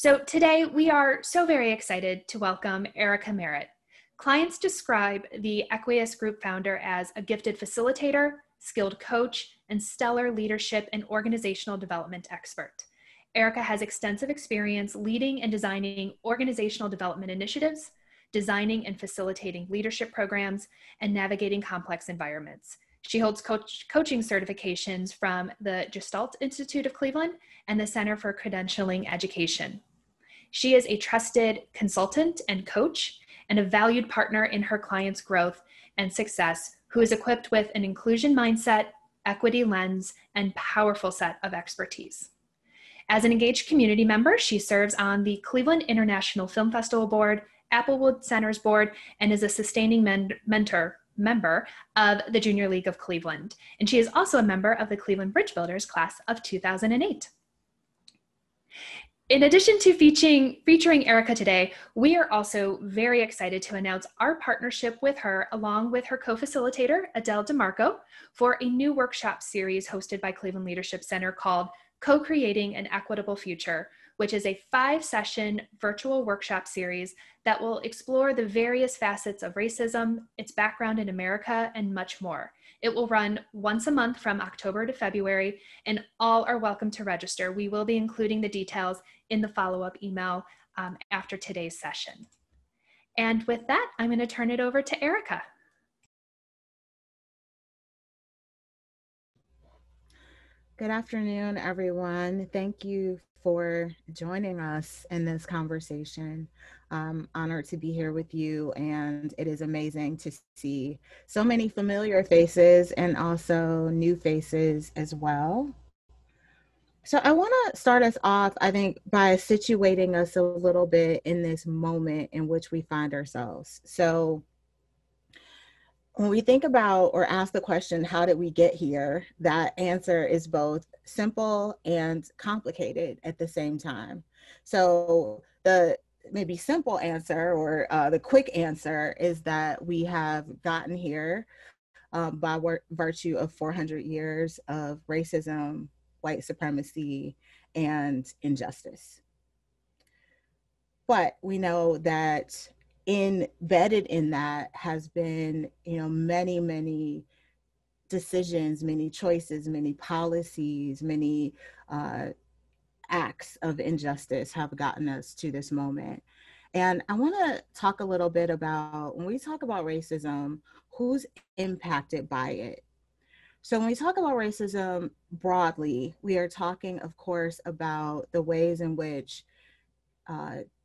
So today we are so very excited to welcome Erica Merritt. Clients describe the Equius group founder as a gifted facilitator, skilled coach, and stellar leadership and organizational development expert. Erica has extensive experience leading and designing organizational development initiatives, designing and facilitating leadership programs, and navigating complex environments. She holds coaching certifications from the Gestalt Institute of Cleveland and the Center for Credentialing Education. She is a trusted consultant and coach and a valued partner in her clients' growth and success who is equipped with an inclusion mindset, equity lens, and powerful set of expertise. As an engaged community member, she serves on the Cleveland International Film Festival Board, Applewood Center's Board, and is a sustaining member of the Junior League of Cleveland. And she is also a member of the Cleveland Bridge Builders class of 2008. In addition to featuring Erica today, we are also very excited to announce our partnership with her along with her co-facilitator, Adele DeMarco, for a new workshop series hosted by Cleveland Leadership Center called Co-Creating an Equitable Future, which is a 5-session virtual workshop series that will explore the various facets of racism, its background in America, and much more. It will run once a month from October to February, and all are welcome to register. We will be including the details in the follow-up email after today's session. And with that, I'm going to turn it over to Erica. Good afternoon, everyone. Thank you for joining us in this conversation. I'm honored to be here with you, and it is amazing to see so many familiar faces and also new faces as well. So I want to start us off, I think, by situating us a little bit in this moment in which we find ourselves. So when we think about or ask the question, how did we get here? That answer is both simple and complicated at the same time. So the maybe simple answer or the quick answer is that we have gotten here by virtue of 400 years of racism, white supremacy, and injustice. But we know that embedded in that has been, many decisions, many choices, many policies, many acts of injustice have gotten us to this moment. And I want to talk a little bit about, when we talk about racism, who's impacted by it. So when we talk about racism broadly, we are talking, of course, about the ways in which,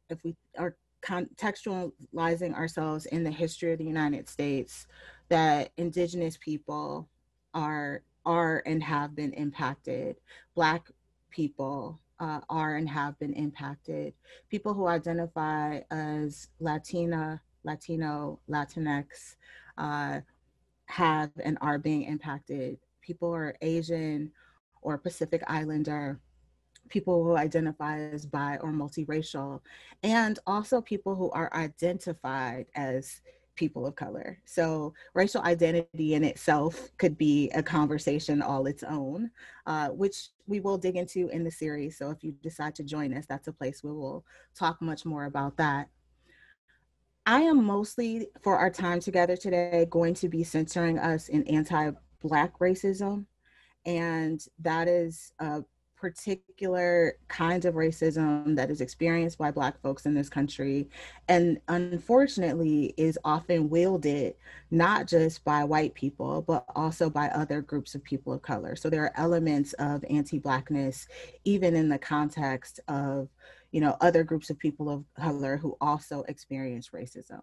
if we are contextualizing ourselves in the history of the United States, that Indigenous people are and have been impacted. Black people are and have been impacted. People who identify as Latino, Latinx have and are being impacted. People who are Asian or Pacific Islander, people who identify as bi or multiracial, and also people who are identified as people of color. So racial identity in itself could be a conversation all its own, which we will dig into in the series. So if you decide to join us, that's a place where we'll talk much more about that. I am mostly, for our time together today, going to be centering us in anti-Black racism. And that is a particular kind of racism that is experienced by Black folks in this country, and unfortunately is often wielded not just by white people, but also by other groups of people of color. So there are elements of anti-Blackness, even in the context of, other groups of people of color who also experience racism.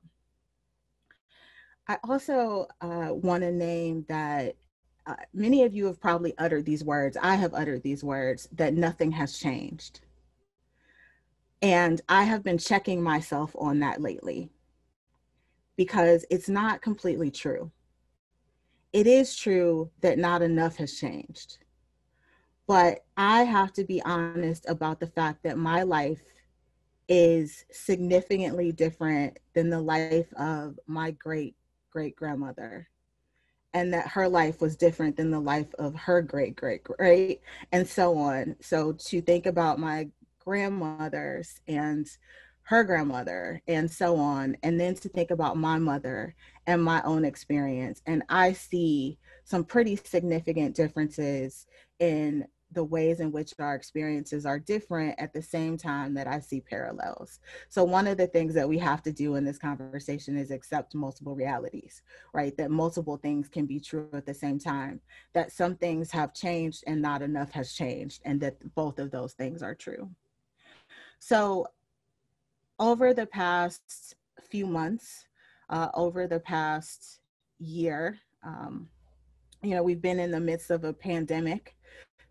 I also want to name that many of you have probably uttered these words. I have uttered these words, that nothing has changed. And I have been checking myself on that lately because it's not completely true. It is true that not enough has changed. But I have to be honest about the fact that my life is significantly different than the life of my great-great-grandmother, and that her life was different than the life of her great-great-great, and so on. So to think about my grandmothers and her grandmother and so on, and then to think about my mother and my own experience. And I see some pretty significant differences in the ways in which our experiences are different at the same time that I see parallels. So one of the things that we have to do in this conversation is accept multiple realities, right? That multiple things can be true at the same time, that some things have changed and not enough has changed, and that both of those things are true. So over the past few months, over the past year, we've been in the midst of a pandemic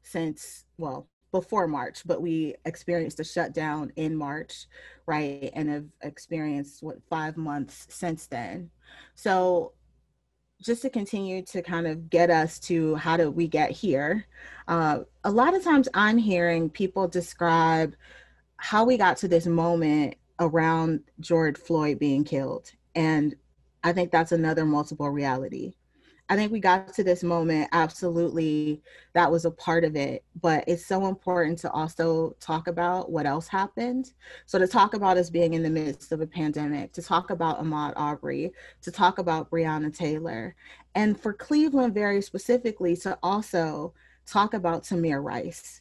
since, well, before March, but we experienced a shutdown in March, right? And have experienced 5 months since then. So just to continue to kind of get us to how did we get here, a lot of times I'm hearing people describe how we got to this moment around George Floyd being killed. And I think that's another multiple reality. I think we got to this moment, absolutely, that was a part of it, but it's so important to also talk about what else happened. So to talk about us being in the midst of a pandemic, to talk about Ahmaud Arbery, to talk about Breonna Taylor, and for Cleveland very specifically, to also talk about Tamir Rice,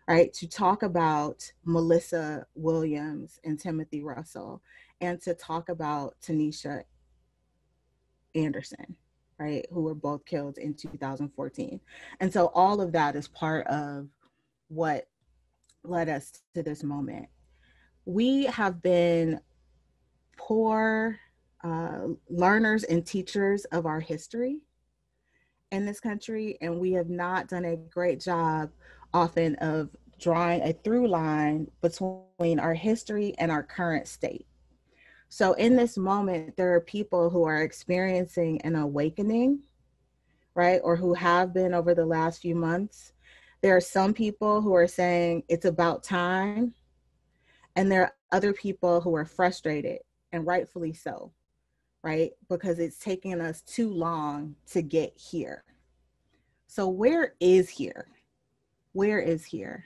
right? To talk about Melissa Williams and Timothy Russell, and to talk about Tanisha Anderson, right? Who were both killed in 2014. And so all of that is part of what led us to this moment. We have been poor learners and teachers of our history in this country, and we have not done a great job often of drawing a through line between our history and our current state. So in this moment, there are people who are experiencing an awakening, right? Or who have been over the last few months. There are some people who are saying it's about time. And there are other people who are frustrated, and rightfully so, right? Because it's taken us too long to get here. So where is here? Where is here?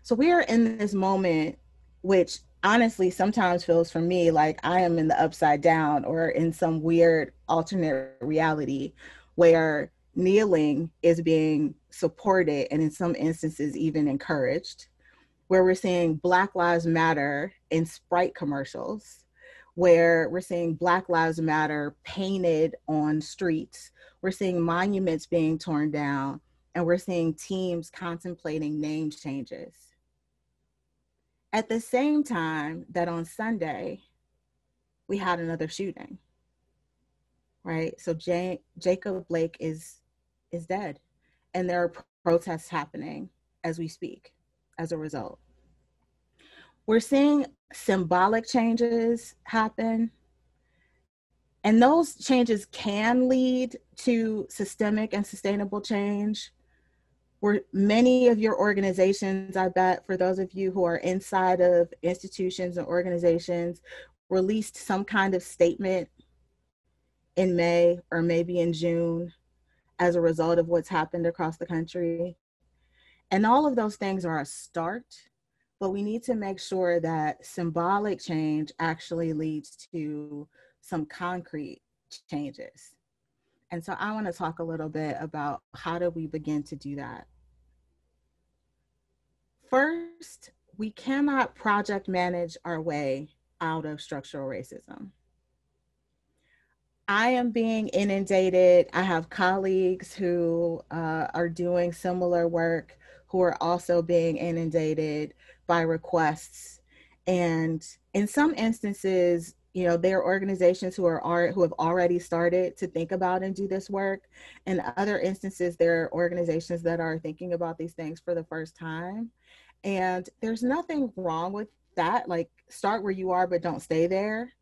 So we are in this moment, which honestly sometimes feels for me like I am in the upside down or in some weird alternate reality where kneeling is being supported and in some instances even encouraged, where we're seeing Black Lives Matter in Sprite commercials, where we're seeing Black Lives Matter painted on streets, we're seeing monuments being torn down, and we're seeing teams contemplating name changes. At the same time that on Sunday, we had another shooting, right? So Jacob Blake is dead, and there are protests happening as we speak as a result. We're seeing symbolic changes happen, and those changes can lead to systemic and sustainable change. Where many of your organizations, I bet, for those of you who are inside of institutions and organizations, released some kind of statement in May or maybe in June as a result of what's happened across the country. And all of those things are a start, but we need to make sure that symbolic change actually leads to some concrete changes. And so I want to talk a little bit about how do we begin to do that. First, we cannot project manage our way out of structural racism. I am being inundated. I have colleagues who are doing similar work who are also being inundated by requests. And in some instances, there are organizations who have already started to think about and do this work. In other instances, there are organizations that are thinking about these things for the first time. And there's nothing wrong with that. Like, start where you are, but don't stay there.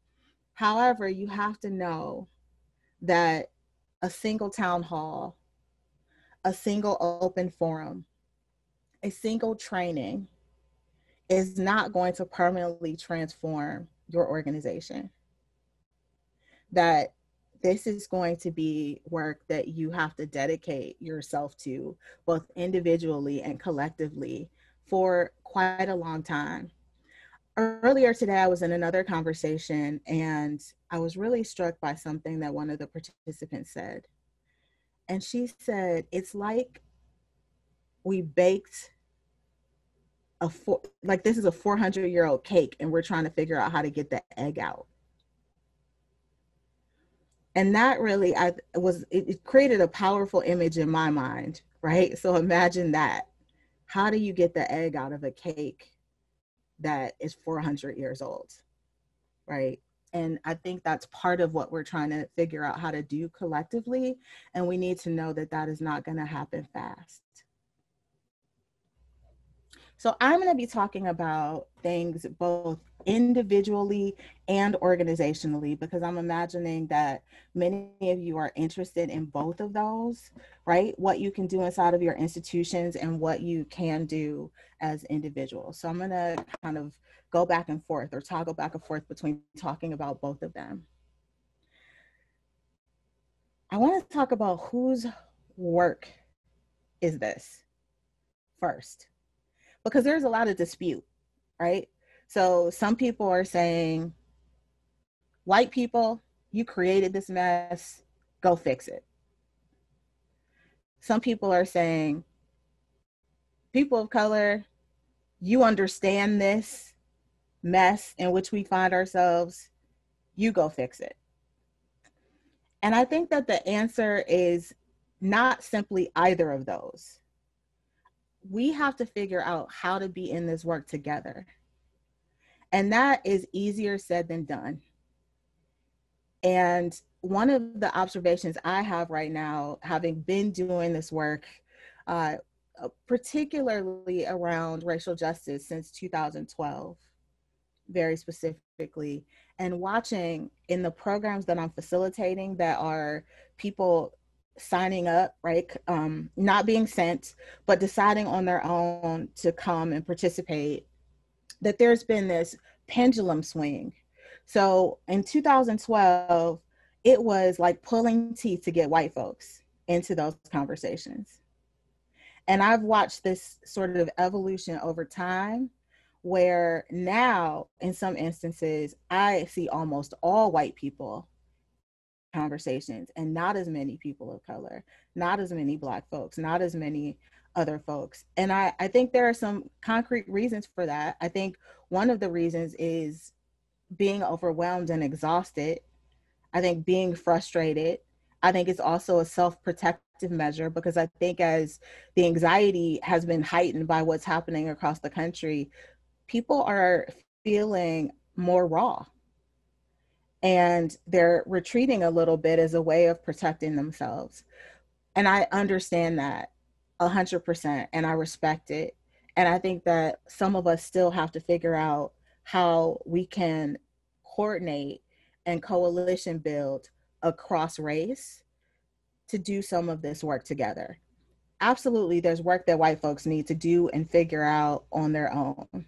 However, you have to know that a single town hall, a single open forum, a single training is not going to permanently transform your organization. That this is going to be work that you have to dedicate yourself to, both individually and collectively, for quite a long time. Earlier today, I was in another conversation and I was really struck by something that one of the participants said. And she said, it's like we baked like this is a 400-year-old cake and we're trying to figure out how to get the egg out. And that really, it created a powerful image in my mind, right? So imagine that. How do you get the egg out of a cake that is 400 years old, right? And I think that's part of what we're trying to figure out how to do collectively. And we need to know that that is not going to happen fast. So I'm going to be talking about things both individually and organizationally, because I'm imagining that many of you are interested in both of those, right? What you can do inside of your institutions and what you can do as individuals. So I'm going to kind of go back and forth or toggle back and forth between talking about both of them. I want to talk about whose work is this first, because there's a lot of dispute, right? So some people are saying, white people, you created this mess, go fix it. Some people are saying, people of color, you understand this mess in which we find ourselves, you go fix it. And I think that the answer is not simply either of those. We have to figure out how to be in this work together. And that is easier said than done. And one of the observations I have right now, having been doing this work, particularly around racial justice since 2012, very specifically, and watching in the programs that I'm facilitating that are people signing up, right? Not being sent, but deciding on their own to come and participate, that there's been this pendulum swing. So in 2012, it was like pulling teeth to get white folks into those conversations. And I've watched this sort of evolution over time, where now, in some instances, I see almost all white people conversations and not as many people of color, not as many Black folks, not as many other folks. And I think there are some concrete reasons for that. I think one of the reasons is being overwhelmed and exhausted. I think being frustrated. I think it's also a self-protective measure, because I think as the anxiety has been heightened by what's happening across the country, people are feeling more raw. And they're retreating a little bit as a way of protecting themselves. And I understand that 100%, and I respect it. And I think that some of us still have to figure out how we can coordinate and coalition build across race to do some of this work together. Absolutely, there's work that white folks need to do and figure out on their own.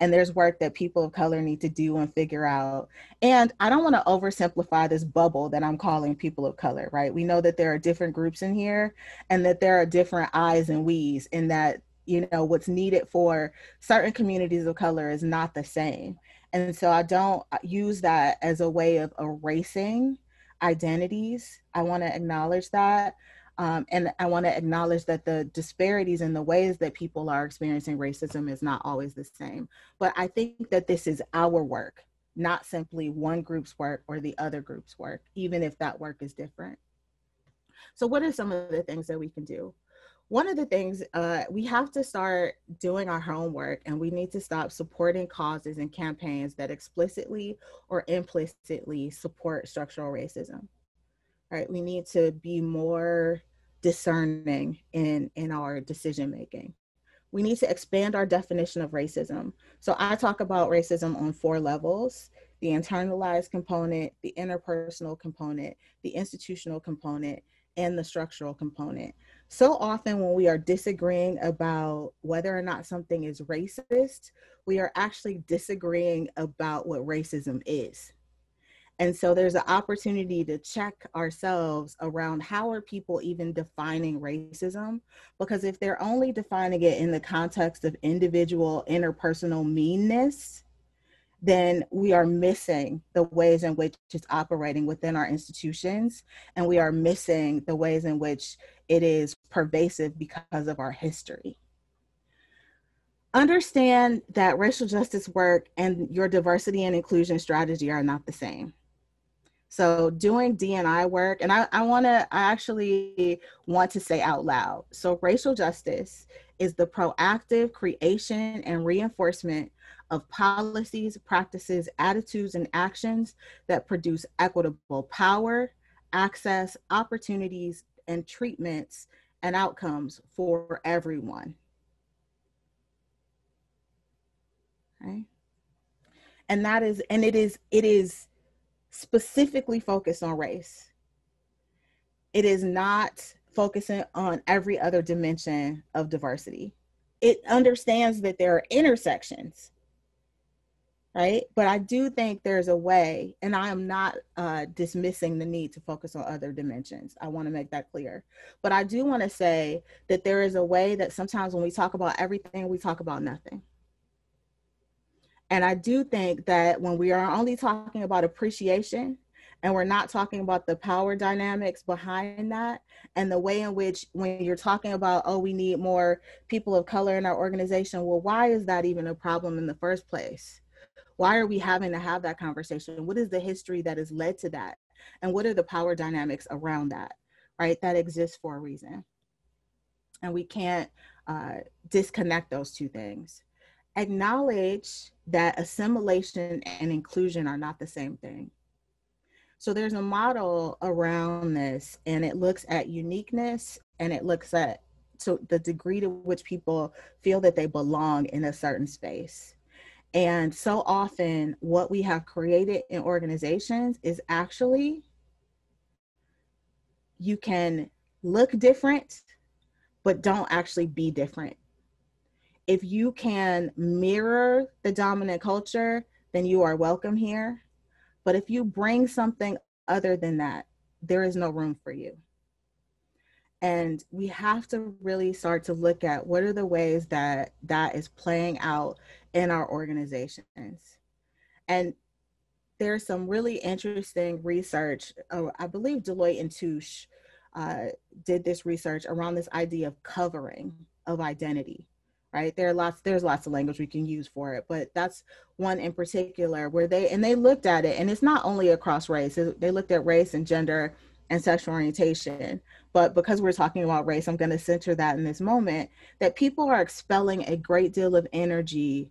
And there's work that people of color need to do and figure out. And I don't want to oversimplify this bubble that I'm calling people of color, right? We know that there are different groups in here, and that there are different I's and we's, and that, you know, what's needed for certain communities of color is not the same. And so I don't use that as a way of erasing identities. I want to acknowledge that. And I want to acknowledge that the disparities in the ways that people are experiencing racism is not always the same. But I think that this is our work, not simply one group's work or the other group's work, even if that work is different. So what are some of the things that we can do? One of the things, we have to start doing our homework, and we need to stop supporting causes and campaigns that explicitly or implicitly support structural racism. Right? We need to be more discerning in our decision making. We need to expand our definition of racism. So I talk about racism on 4 levels: the internalized component, the interpersonal component, the institutional component, and the structural component. So often when we are disagreeing about whether or not something is racist, we are actually disagreeing about what racism is. And so there's an opportunity to check ourselves around how are people even defining racism? Because if they're only defining it in the context of individual interpersonal meanness, then we are missing the ways in which it's operating within our institutions. And we are missing the ways in which it is pervasive because of our history. Understand that racial justice work and your diversity and inclusion strategy are not the same. So doing D&I work, and I actually want to say out loud. So racial justice is the proactive creation and reinforcement of policies, practices, attitudes, and actions that produce equitable power, access, opportunities, and treatments and outcomes for everyone. Okay? And it is specifically focused on race. It is not focusing on every other dimension of diversity. It understands that there are intersections, right? But I do think there's a way, and I am not dismissing the need to focus on other dimensions. I want to make that clear. But I do want to say that there is a way that sometimes when we talk about everything, we talk about nothing. And I do think that when we are only talking about appreciation and we're not talking about the power dynamics behind that and the way in which when you're talking about, oh, we need more people of color in our organization, well, why is that even a problem in the first place? Why are we having to have that conversation? What is the history that has led to that? And what are the power dynamics around that, right? That exists for a reason. And we can't disconnect those two things. Acknowledge that assimilation and inclusion are not the same thing. So there's a model around this, and it looks at uniqueness, and it looks at to the degree to which people feel that they belong in a certain space. And so often what we have created in organizations is actually you can look different, but don't actually be different. If you can mirror the dominant culture, then you are welcome here. But if you bring something other than that, there is no room for you. And we have to really start to look at what are the ways that that is playing out in our organizations. And there's some really interesting research. I believe Deloitte and Touche did this research around this idea of covering of identity, right? There's lots of language we can use for it, but that's one in particular where they looked at it, and it's not only across race. They looked at race and gender and sexual orientation. But because we're talking about race, I'm going to center that in this moment, that people are expelling a great deal of energy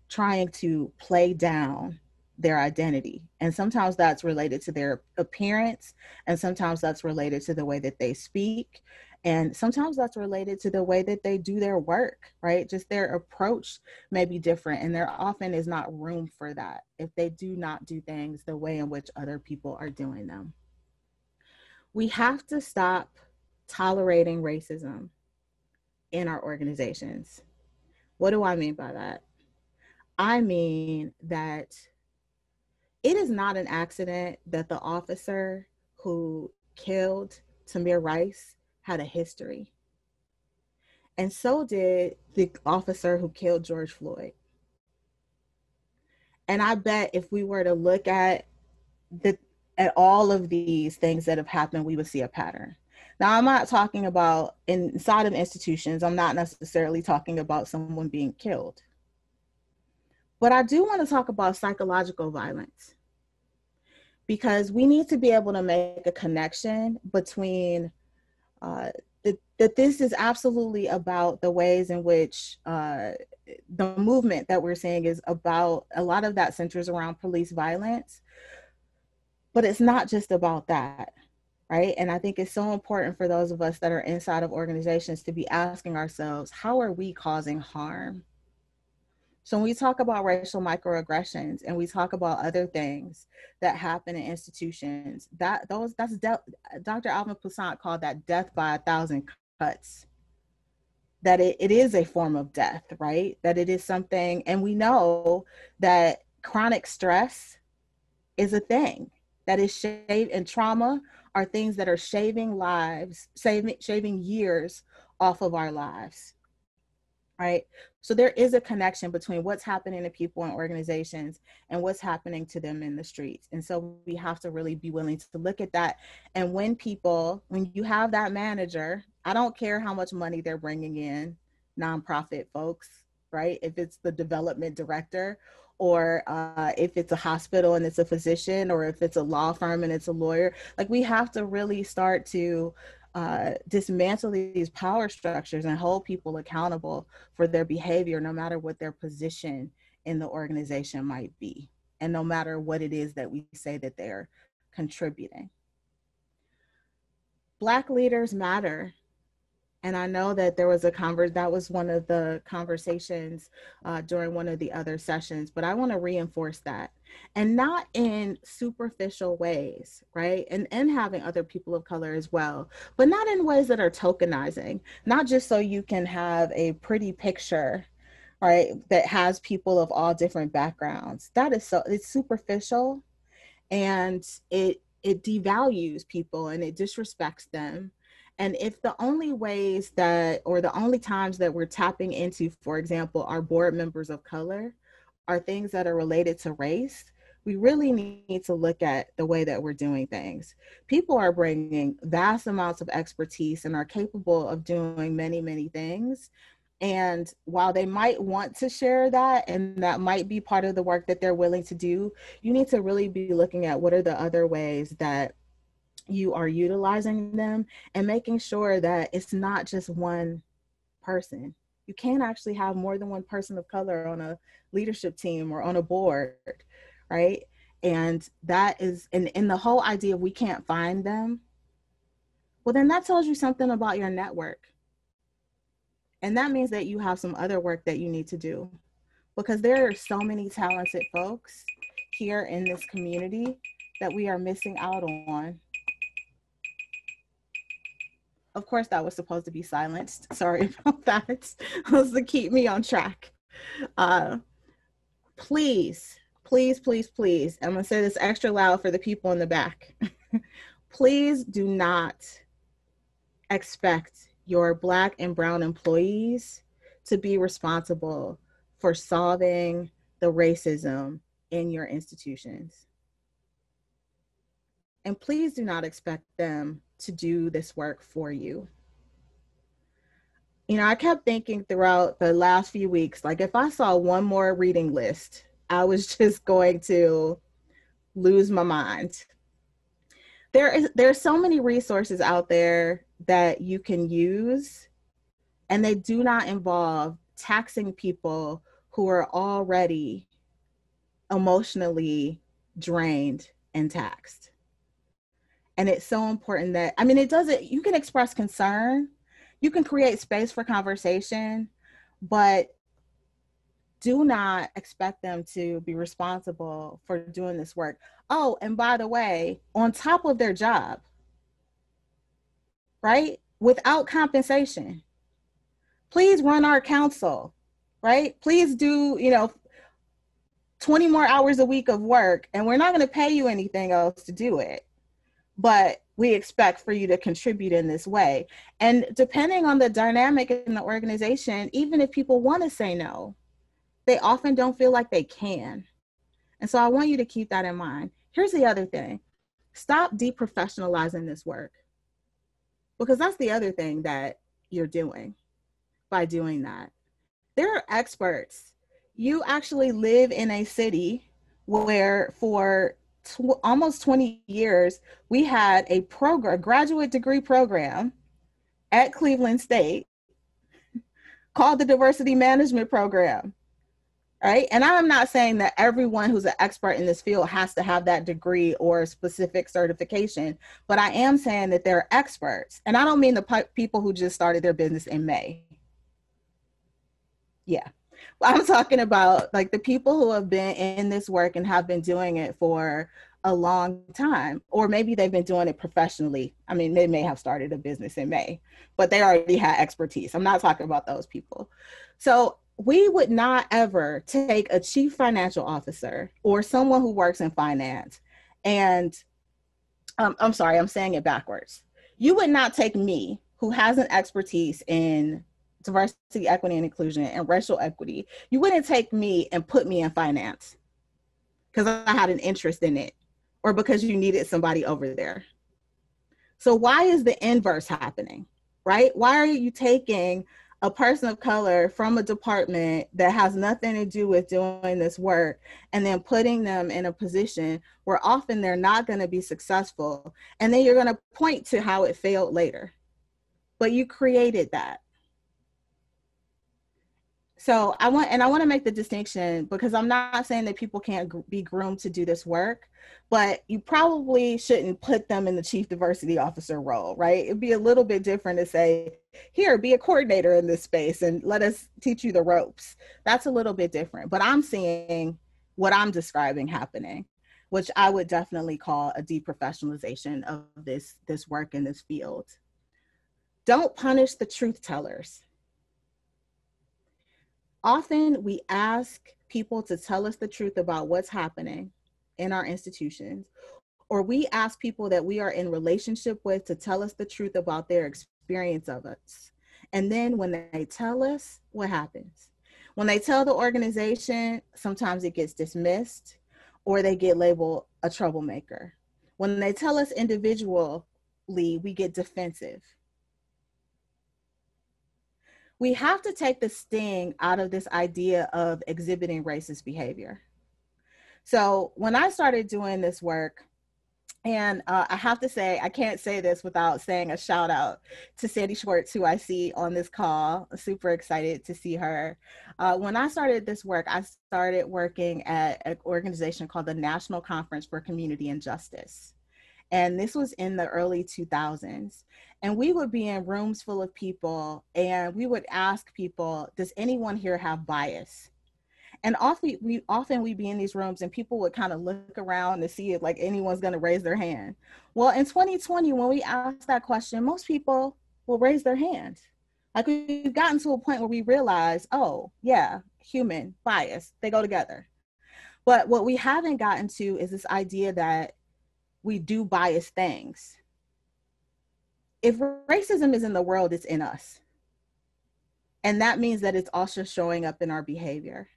trying to play down their identity. And sometimes that's related to their appearance, and sometimes that's related to the way that they speak, and sometimes that's related to the way that they do their work, right? Just their approach may be different, and there often is not room for that if they do not do things the way in which other people are doing them. We have to stop tolerating racism in our organizations. What do I mean by that? I mean that it is not an accident that the officer who killed Tamir Rice had a history. And so did the officer who killed George Floyd. And I bet if we were to look at all of these things that have happened, we would see a pattern. Now, I'm not talking about inside of institutions. I'm not necessarily talking about someone being killed. But I do want to talk about psychological violence, because we need to be able to make a connection between that this is absolutely about the ways in which the movement that we're seeing is about, a lot of that centers around police violence, but it's not just about that, right? And I think it's so important for those of us that are inside of organizations to be asking ourselves, how are we causing harm? So when we talk about racial microaggressions and we talk about other things that happen in institutions, Dr. Alvin Poussant called that death by 1,000 cuts. That it is a form of death, right? That it is something, and we know that chronic stress is a thing. that is and trauma are things that are shaving lives, shaving years off of our lives, right? So there is a connection between what's happening to people and organizations and what's happening to them in the streets. And so we have to really be willing to look at that. And when you have that manager, I don't care how much money they're bringing in, nonprofit folks, right? If it's the development director, or if it's a hospital and it's a physician, or if it's a law firm and it's a lawyer, like we have to really start to dismantle these power structures and hold people accountable for their behavior, no matter what their position in the organization might be, and no matter what it is that we say that they're contributing. Black leaders matter. And I know that there was that was one of the conversations during one of the other sessions, but I want to reinforce that, and not in superficial ways, right? And having other people of color as well, but not in ways that are tokenizing, not just so you can have a pretty picture, right, that has people of all different backgrounds. It's superficial, and it devalues people and it disrespects them. And if the only ways that, or the only times that we're tapping into, for example, our board members of color, are things that are related to race, we really need to look at the way that we're doing things. People are bringing vast amounts of expertise and are capable of doing many, many things. And while they might want to share that, and that might be part of the work that they're willing to do, you need to really be looking at what are the other ways that you are utilizing them, and making sure that it's not just one person. You can't actually have more than one person of color on a leadership team or on a board, right? And that is, and the whole idea of we can't find them, well, then that tells you something about your network. And that means that you have some other work that you need to do, because there are so many talented folks here in this community that we are missing out on. Of course, that was supposed to be silenced. Sorry about that. It was to keep me on track. Please, please, please, please, I'm gonna say this extra loud for the people in the back. Please do not expect your Black and Brown employees to be responsible for solving the racism in your institutions. And please do not expect them to do this work for you. You know, I kept thinking throughout the last few weeks, like if I saw one more reading list, I was just going to lose my mind. There's so many resources out there that you can use, and they do not involve taxing people who are already emotionally drained and taxed. And it's so important that, I mean, you can express concern, you can create space for conversation, but do not expect them to be responsible for doing this work. Oh, and by the way, on top of their job, right? Without compensation. Please run our council, right? Please do, 20 more hours a week of work, and we're not going to pay you anything else to do it. But we expect for you to contribute in this way. And depending on the dynamic in the organization, even if people want to say no, they often don't feel like they can. And so I want you to keep that in mind. Here's the other thing. Stop deprofessionalizing this work, because that's the other thing that you're doing by doing that. There are experts. You actually live in a city where for almost 20 years, we had a graduate degree program at Cleveland State called the Diversity Management Program, right? And I'm not saying that everyone who's an expert in this field has to have that degree or a specific certification, but I am saying that they're experts. And I don't mean the people who just started their business in May. Yeah. I'm talking about like the people who have been in this work and have been doing it for a long time, or maybe they've been doing it professionally. I mean, they may have started a business in May, but they already had expertise. I'm not talking about those people. So we would not ever take a chief financial officer or someone who works in finance and I'm sorry, I'm saying it backwards. You would not take me, who has an expertise in diversity, equity, and inclusion and racial equity. You wouldn't take me and put me in finance because I had an interest in it or because you needed somebody over there. So why is the inverse happening, right? Why are you taking a person of color from a department that has nothing to do with doing this work and then putting them in a position where often they're not going to be successful, and then you're going to point to how it failed later, but you created that. So I want to make the distinction, because I'm not saying that people can't be groomed to do this work, but you probably shouldn't put them in the chief diversity officer role, right? It'd be a little bit different to say, here, be a coordinator in this space and let us teach you the ropes. That's a little bit different, but I'm seeing what I'm describing happening, which I would definitely call a deprofessionalization of this work in this field. Don't punish the truth tellers. Often we ask people to tell us the truth about what's happening in our institutions, or we ask people that we are in relationship with to tell us the truth about their experience of us. And then when they tell us, what happens? When they tell the organization, sometimes it gets dismissed or they get labeled a troublemaker. When they tell us individually, we get defensive. We have to take the sting out of this idea of exhibiting racist behavior. So when I started doing this work, and I have to say, I can't say this without saying a shout out to Sandy Schwartz, who I see on this call. Super excited to see her. When I started this work, I started working at an organization called the National Conference for Community and Justice. And this was in the early 2000s. And we would be in rooms full of people and we would ask people, does anyone here have bias? And often we'd be in these rooms and people would kind of look around to see if like anyone's going to raise their hand. Well, in 2020, when we asked that question, most people will raise their hand. Like we've gotten to a point where we realize, oh yeah, human bias, they go together. But what we haven't gotten to is this idea that we do biased things. If racism is in the world, it's in us. And that means that it's also showing up in our behavior.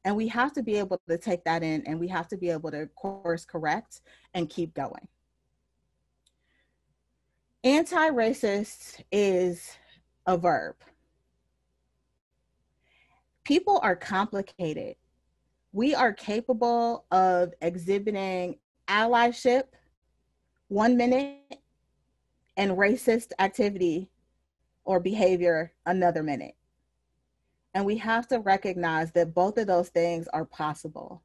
And we have to be able to take that in, and we have to be able to course correct and keep going. Anti-racist is a verb. People are complicated. We are capable of exhibiting allyship 1 minute and racist activity or behavior another minute. And we have to recognize that both of those things are possible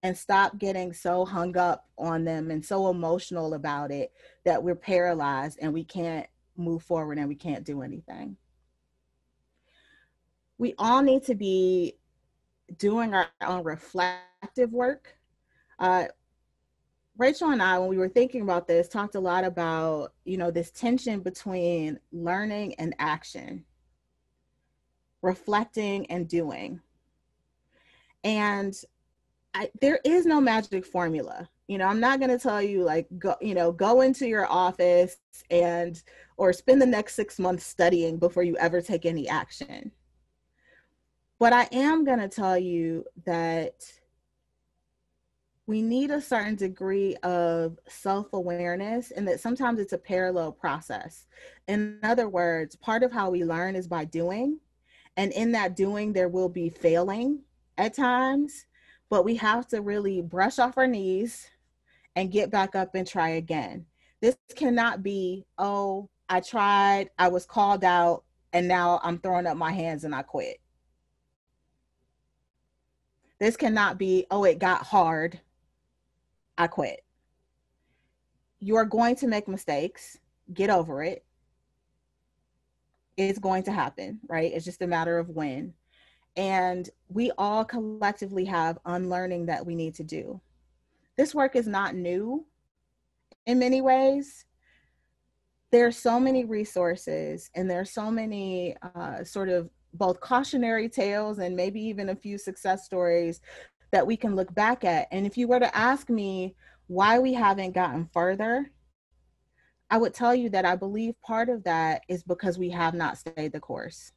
and stop getting so hung up on them and so emotional about it that we're paralyzed and we can't move forward and we can't do anything. We all need to be doing our own reflective work. Rachel and I, when we were thinking about this, talked a lot about, this tension between learning and action, reflecting and doing. And there is no magic formula. I'm not going to tell you like, go into your office or spend the next 6 months studying before you ever take any action. But I am going to tell you that we need a certain degree of self-awareness, and that sometimes it's a parallel process. In other words, part of how we learn is by doing. And in that doing, there will be failing at times, but we have to really brush off our knees and get back up and try again. This cannot be, oh, I tried, I was called out, and now I'm throwing up my hands and I quit. This cannot be, oh, it got hard, I quit. You are going to make mistakes. Get over it. It's going to happen, right? It's just a matter of when. And we all collectively have unlearning that we need to do. This work is not new in many ways. There are so many resources and there are so many sort of both cautionary tales and maybe even a few success stories that we can look back at. And if you were to ask me, Why we haven't gotten further, I would tell you that I believe part of that is because we have not stayed the course.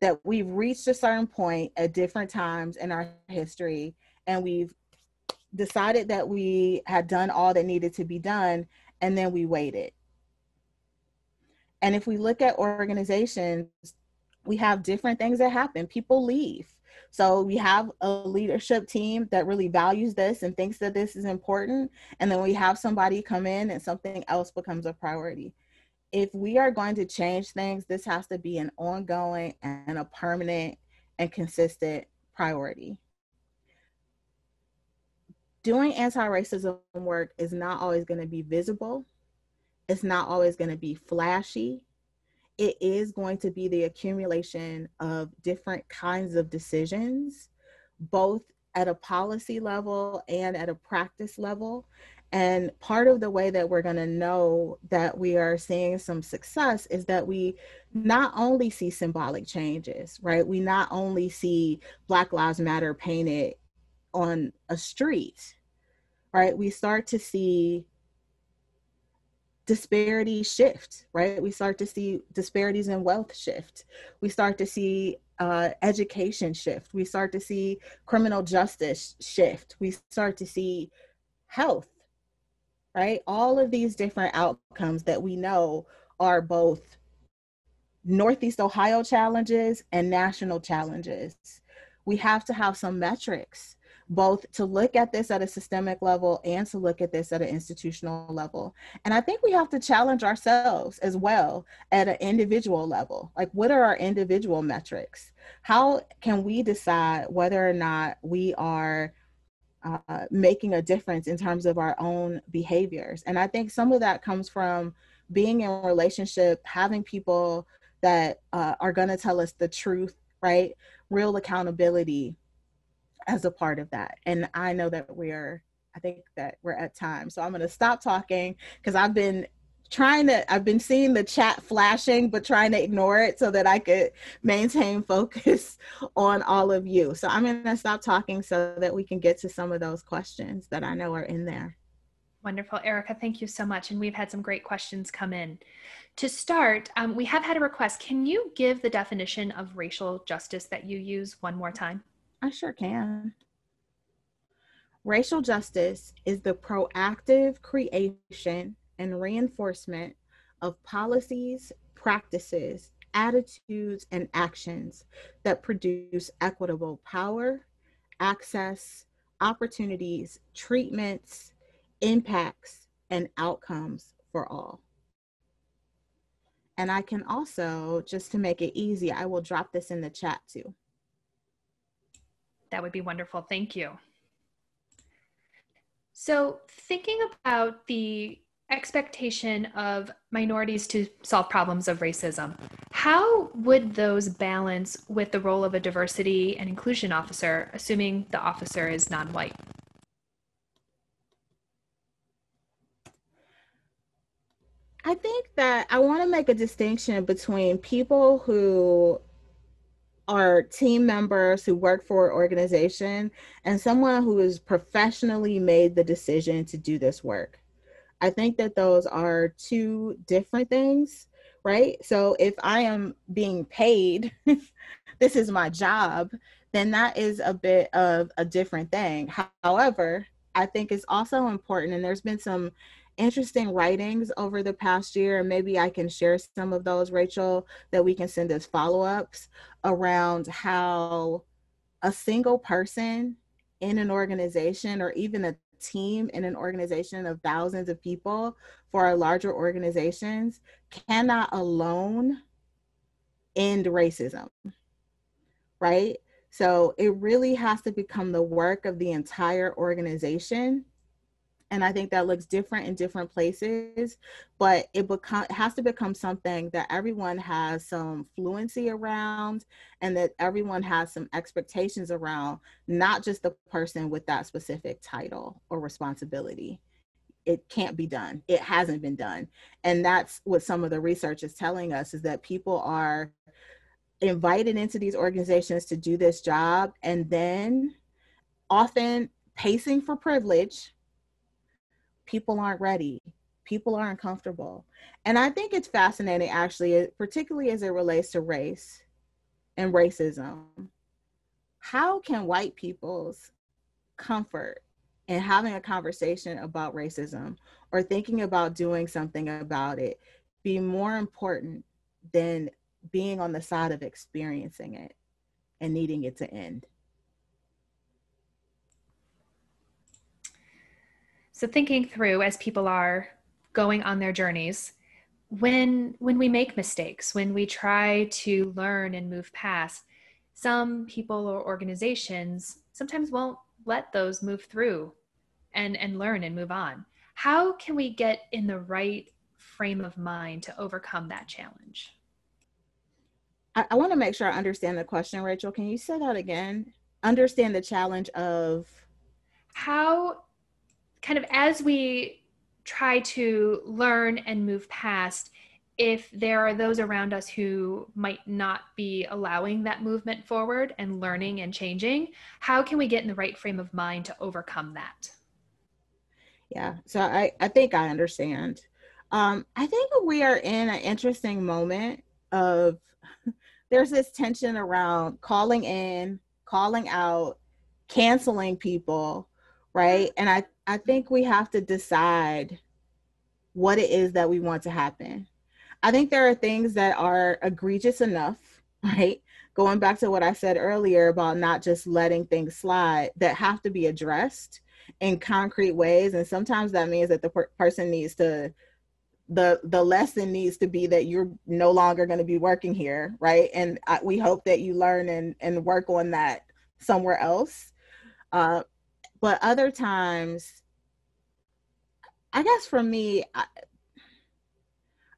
That we've reached a certain point at different times in our history, and we've decided that we had done all that needed to be done, and then we waited. And if we look at organizations, we have different things that happen. People leave. So we have a leadership team that really values this and thinks that this is important. And then we have somebody come in and something else becomes a priority. If we are going to change things, this has to be an ongoing and a permanent and consistent priority. Doing anti-racism work is not always going to be visible. It's not always going to be flashy. It is going to be the accumulation of different kinds of decisions, both at a policy level and at a practice level. And part of the way that we're going to know that we are seeing some success is that we not only see symbolic changes, right? We not only see Black Lives Matter painted on a street, right? We start to see disparities shift, right? We start to see disparities in wealth shift. We start to see education shift. We start to see criminal justice shift. We start to see health, right? All of these different outcomes that we know are both Northeast Ohio challenges and national challenges. We have to have some metrics, both to look at this at a systemic level and to look at this at an institutional level. And I think we have to challenge ourselves as well at an individual level. Like, what are our individual metrics? How can we decide whether or not we are making a difference in terms of our own behaviors? And I think some of that comes from being in a relationship, having people that are going to tell us the truth, right? Real accountability as a part of that. And I know that I think that we're at time. So I'm going to stop talking because I've been seeing the chat flashing, but trying to ignore it so that I could maintain focus on all of you. So I'm going to stop talking so that we can get to some of those questions that I know are in there. Wonderful. Erica, thank you so much. And we've had some great questions come in. To start, we have had a request. Can you give the definition of racial justice that you use one more time? I sure can. Racial justice is the proactive creation and reinforcement of policies, practices, attitudes, and actions that produce equitable power, access, opportunities, treatments, impacts, and outcomes for all. And I can also, just to make it easy, I will drop this in the chat too. That would be wonderful. Thank you. So thinking about the expectation of minorities to solve problems of racism, how would those balance with the role of a diversity and inclusion officer, assuming the officer is non-white? I think that I want to make a distinction between people who are team members who work for an organization and someone who has professionally made the decision to do this work. I think that those are two different things, right? So if I am being paid, this is my job, then that is a bit of a different thing. However, I think it's also important, and there's been some interesting writings over the past year, and maybe I can share some of those, Rachel, that we can send as follow-ups around how a single person in an organization, or even a team in an organization of thousands of people for our larger organizations, cannot alone end racism, right? So it really has to become the work of the entire organization. And I think that looks different in different places, but it has to become something that everyone has some fluency around, and that everyone has some expectations around, not just the person with that specific title or responsibility. It can't be done. It hasn't been done. And that's what some of the research is telling us, is that people are invited into these organizations to do this job, and then often pacing for privilege, people aren't ready, people aren't comfortable. And I think it's fascinating, actually, particularly as it relates to race and racism. How can white people's comfort in having a conversation about racism or thinking about doing something about it be more important than being on the side of experiencing it and needing it to end? So thinking through as people are going on their journeys, when we make mistakes, when we try to learn and move past, some people or organizations sometimes won't let those move through and learn and move on. How can we get in the right frame of mind to overcome that challenge? I want to make sure I understand the question, Rachel. Can you say that again? Understand the challenge of How, kind of as we try to learn and move past, if there are those around us who might not be allowing that movement forward and learning and changing, how can we get in the right frame of mind to overcome that? Yeah, so I think I understand. I think we are in an interesting moment of there's this tension around calling in, calling out, canceling people, right? And I think we have to decide what it is that we want to happen. I think there are things that are egregious enough, right? Going back to what I said earlier about not just letting things slide, that have to be addressed in concrete ways. And sometimes that means that the person needs to, the lesson needs to be that you're no longer going to be working here, right? And we hope that you learn and work on that somewhere else. But other times, I guess for me,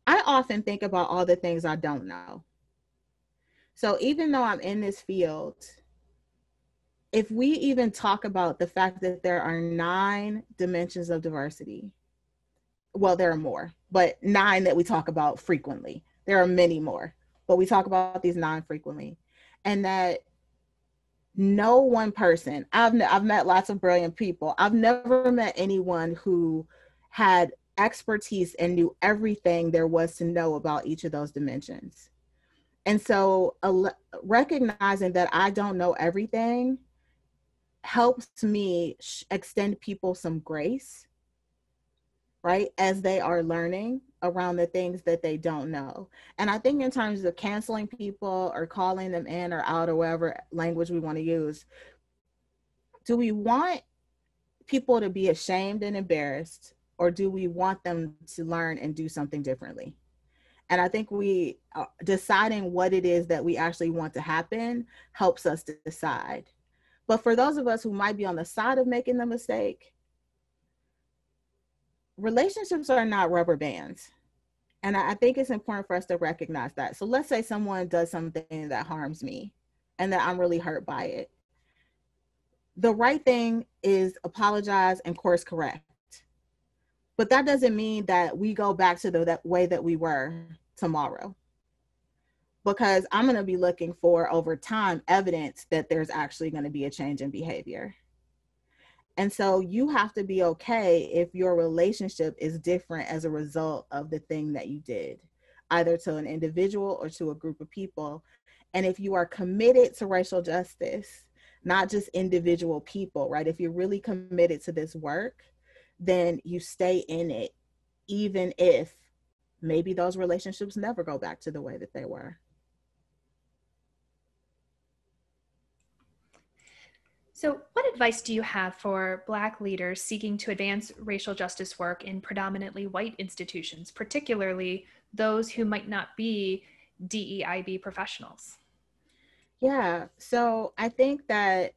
I often think about all the things I don't know. So even though I'm in this field, if we even talk about the fact that there are 9 dimensions of diversity, well, there are more, but 9 that we talk about frequently. There are many more, but we talk about these 9 frequently. And that no one person, I've met lots of brilliant people. I've never met anyone who had expertise and knew everything there was to know about each of those dimensions. And so recognizing that I don't know everything helps me extend people some grace, right, as they are learning around the things that they don't know. And I think in terms of canceling people or calling them in or out or whatever language we want to use, do we want people to be ashamed and embarrassed, or do we want them to learn and do something differently? And I think we deciding what it is that we actually want to happen helps us to decide. But for those of us who might be on the side of making the mistake, relationships are not rubber bands. And I think it's important for us to recognize that. So let's say someone does something that harms me and that I'm really hurt by it. The right thing is apologize and course correct. But that doesn't mean that we go back to that way that we were tomorrow, because I'm going to be looking for over time evidence that there's actually going to be a change in behavior. And so you have to be okay if your relationship is different as a result of the thing that you did, either to an individual or to a group of people. And if you are committed to racial justice, not just individual people, right? If you're really committed to this work, then you stay in it, even if maybe those relationships never go back to the way that they were. So, what advice do you have for Black leaders seeking to advance racial justice work in predominantly white institutions, particularly those who might not be DEIB professionals? Yeah, so I think that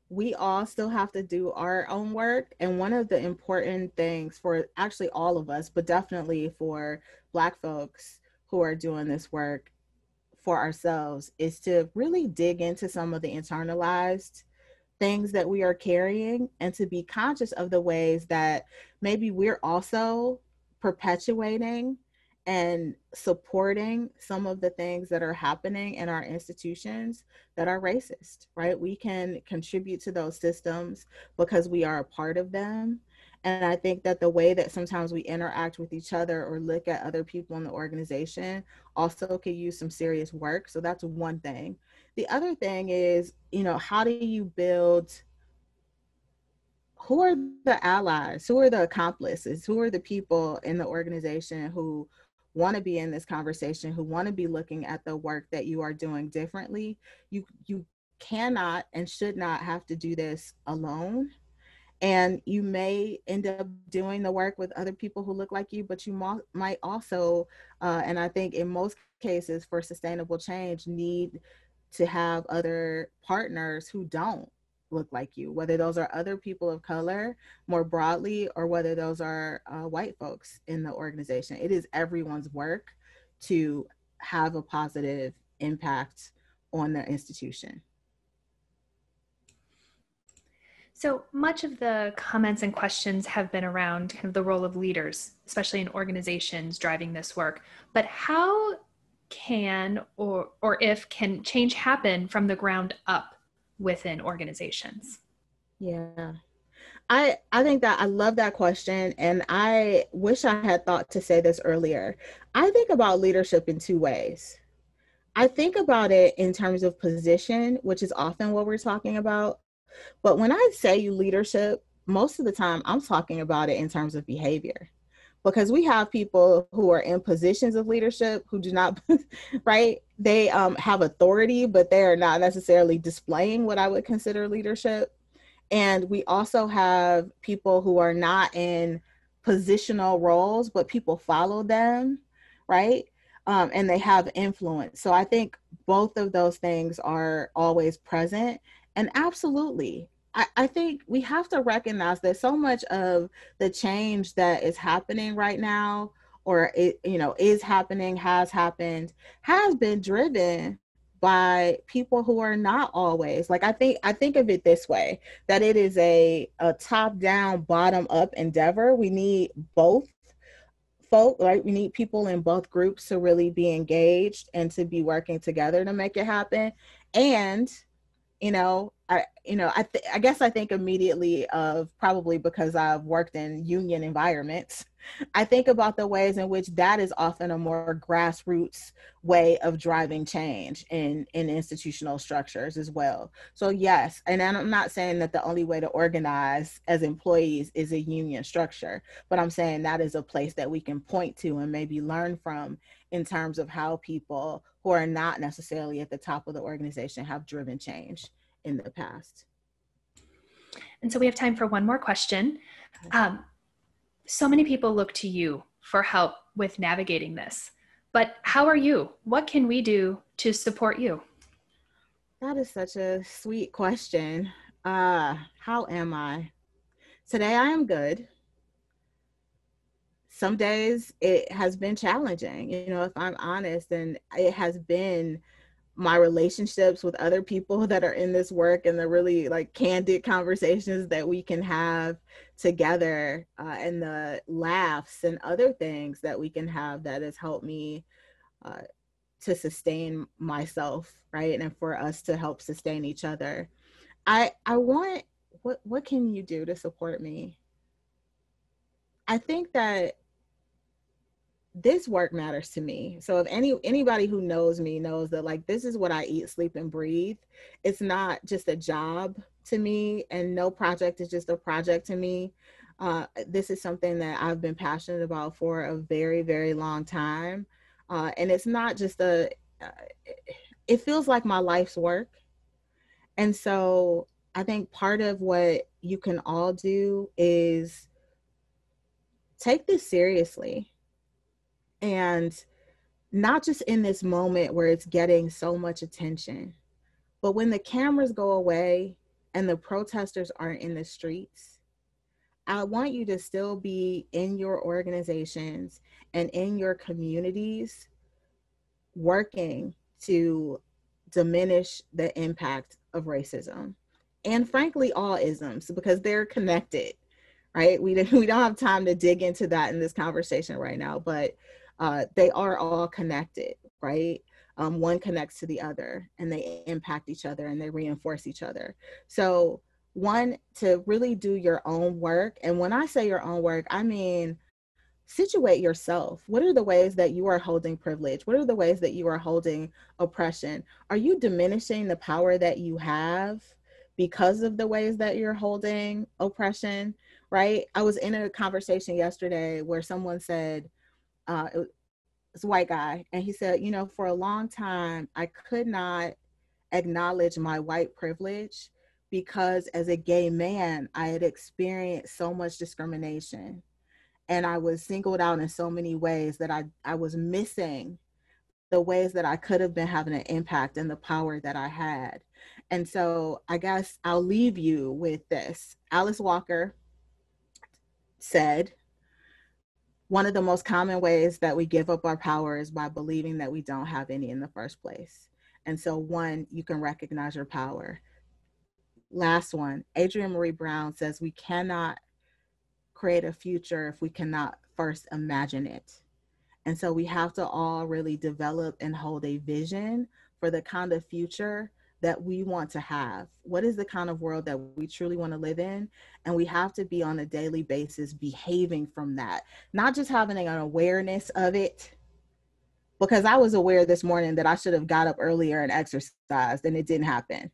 we all still have to do our own work. And one of the important things for actually all of us, but definitely for Black folks who are doing this work for ourselves, is to really dig into some of the internalized things that we are carrying and to be conscious of the ways that maybe we're also perpetuating and supporting some of the things that are happening in our institutions that are racist, right? We can contribute to those systems because we are a part of them. And I think that the way that sometimes we interact with each other or look at other people in the organization also could use some serious work. So that's one thing. The other thing is, how do you build, who are the allies, who are the accomplices, who are the people in the organization who want to be in this conversation, who want to be looking at the work that you are doing differently. You cannot and should not have to do this alone, and you may end up doing the work with other people who look like you, but you might also, and I think in most cases for sustainable change, need to have other partners who don't look like you, whether those are other people of color more broadly, or whether those are white folks in the organization. It is everyone's work to have a positive impact on the institution. So much of the comments and questions have been around kind of the role of leaders, especially in organizations driving this work. But how can or if can change happen from the ground up within organizations? Yeah. I think that I love that question, and I wish I had thought to say this earlier. I think about leadership in two ways. I think about it in terms of position, which is often what we're talking about. But when I say leadership, most of the time I'm talking about it in terms of behavior, because we have people who are in positions of leadership who do not, right? They have authority, but they are not necessarily displaying what I would consider leadership. And we also have people who are not in positional roles, but people follow them, right? And they have influence. So I think both of those things are always present. And absolutely, I think we have to recognize that so much of the change that is happening right now, or it, is happening, has happened, has been driven by people who are not always, like, I think of it this way, that it is a top down, bottom up endeavor. We need both folk, right? We need people in both groups to really be engaged and to be working together to make it happen. And I guess I think immediately of, probably because I've worked in union environments, I think about the ways in which that is often a more grassroots way of driving change in institutional structures as well. So yes, and I'm not saying that the only way to organize as employees is a union structure, but I'm saying that is a place that we can point to and maybe learn from in terms of how people who are not necessarily at the top of the organization have driven change in the past. And so we have time for one more question. So many people look to you for help with navigating this, but how are you? What can we do to support you? That is such a sweet question. How am I? Today I am good. Some days it has been challenging, if I'm honest, and it has been my relationships with other people that are in this work, and the really like candid conversations that we can have together, and the laughs and other things that we can have, that has helped me uh, to sustain myself, right? And for us to help sustain each other. I want, what can you do to support me? I think that this work matters to me. So if anybody who knows me knows that, like, this is what I eat, sleep, and breathe. It's not just a job to me, and no project is just a project to me. This is something that I've been passionate about for a very, very long time. And it's not just it feels like my life's work. And so I think part of what you can all do is take this seriously, and not just in this moment where it's getting so much attention, but when the cameras go away and the protesters aren't in the streets, I want you to still be in your organizations and in your communities working to diminish the impact of racism, and frankly all isms, because they're connected, right? We don't have time to dig into that in this conversation right now, but they are all connected, right? One connects to the other, and they impact each other, and they reinforce each other. So one, to really do your own work. And when I say your own work, I mean situate yourself. What are the ways that you are holding privilege? What are the ways that you are holding oppression? Are you diminishing the power that you have because of the ways that you're holding oppression? Right? I was in a conversation yesterday where someone said, it was a white guy, and he said, you know, for a long time, I could not acknowledge my white privilege because as a gay man, I had experienced so much discrimination and I was singled out in so many ways that I was missing the ways that I could have been having an impact and the power that I had. And so I guess I'll leave you with this. Alice Walker said, one of the most common ways that we give up our power is by believing that we don't have any in the first place. And so, one, you can recognize your power. Last one, Adrienne Marie Brown says, we cannot create a future if we cannot first imagine it. And so we have to all really develop and hold a vision for the kind of future that we want to have. What is the kind of world that we truly want to live in? And we have to be on a daily basis behaving from that, not just having an awareness of it. Because I was aware this morning that I should have got up earlier and exercised, and it didn't happen.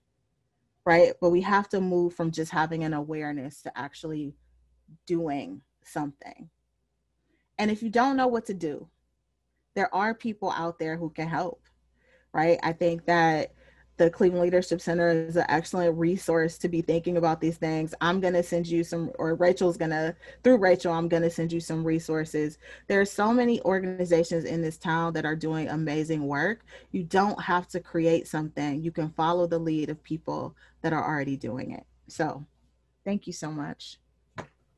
Right? But we have to move from just having an awareness to actually doing something. And if you don't know what to do, there are people out there who can help, right? I think that the Cleveland Leadership Center is an excellent resource to be thinking about these things. I'm going to send you some, or Rachel's going to, through Rachel, I'm going to send you some resources. There are so many organizations in this town that are doing amazing work. You don't have to create something. You can follow the lead of people that are already doing it. So thank you so much.